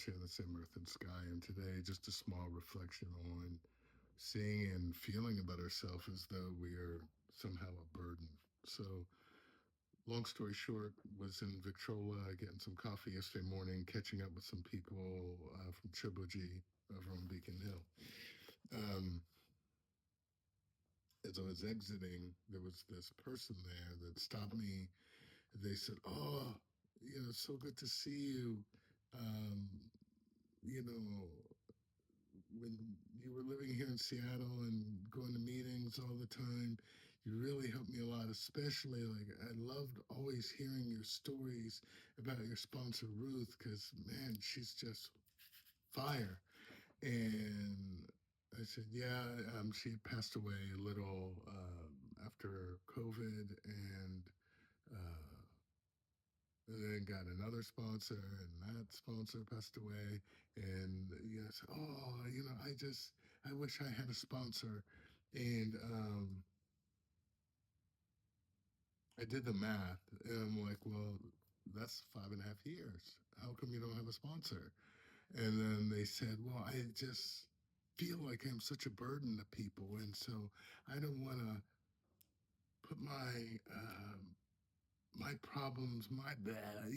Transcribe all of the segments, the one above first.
share the same earth and sky. And today, just a small reflection on seeing and feeling about ourselves as though we are somehow a burden. So, long story short, was in Victrola getting some coffee yesterday morning, catching up with some people from Trilogy over on Beacon Hill. Um, as I was exiting, there was this person there that stopped me. They said, "Oh, it's so good to see you. Um, you know, when you were living here in Seattle and going to meetings all the time, you really helped me a lot, especially like I loved always hearing your stories about your sponsor, Ruth, because man, she's just fire." And I said, yeah, she passed away a little after COVID, uh, and then got another sponsor, and that sponsor passed away. And yes, oh, I wish I had a sponsor. And I did the math, and I'm like, well, that's 5.5 years. How come you don't have a sponsor? And then they said, well, I just feel like I'm such a burden to people, and so I don't want to put my problems, my bad,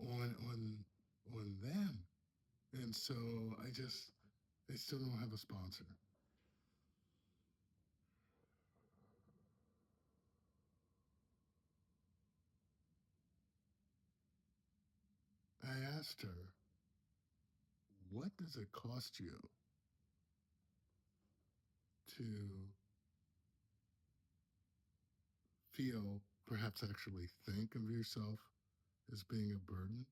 on them. And so I still don't have a sponsor. I asked her, what does it cost you to feel, perhaps actually think of yourself as being a burden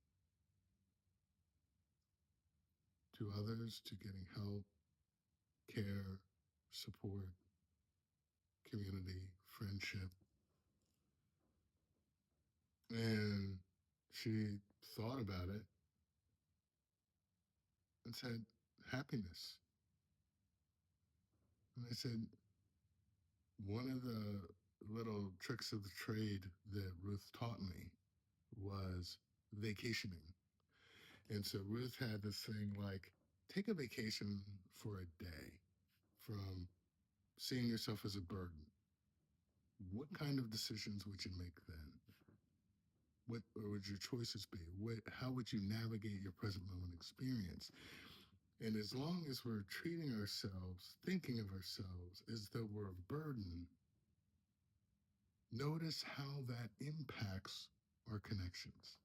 to others, to getting help, care, support, community, friendship? And she thought about it and said, happiness. And I said, one of the little tricks of the trade that Ruth taught me was vacationing. And so Ruth had this thing like, take a vacation for a day from seeing yourself as a burden. What kind of decisions would you make then? What or would your choices be? How would you navigate your present moment experience? And as long as we're treating ourselves, thinking of ourselves as though we're a burden, notice how that impacts our connections.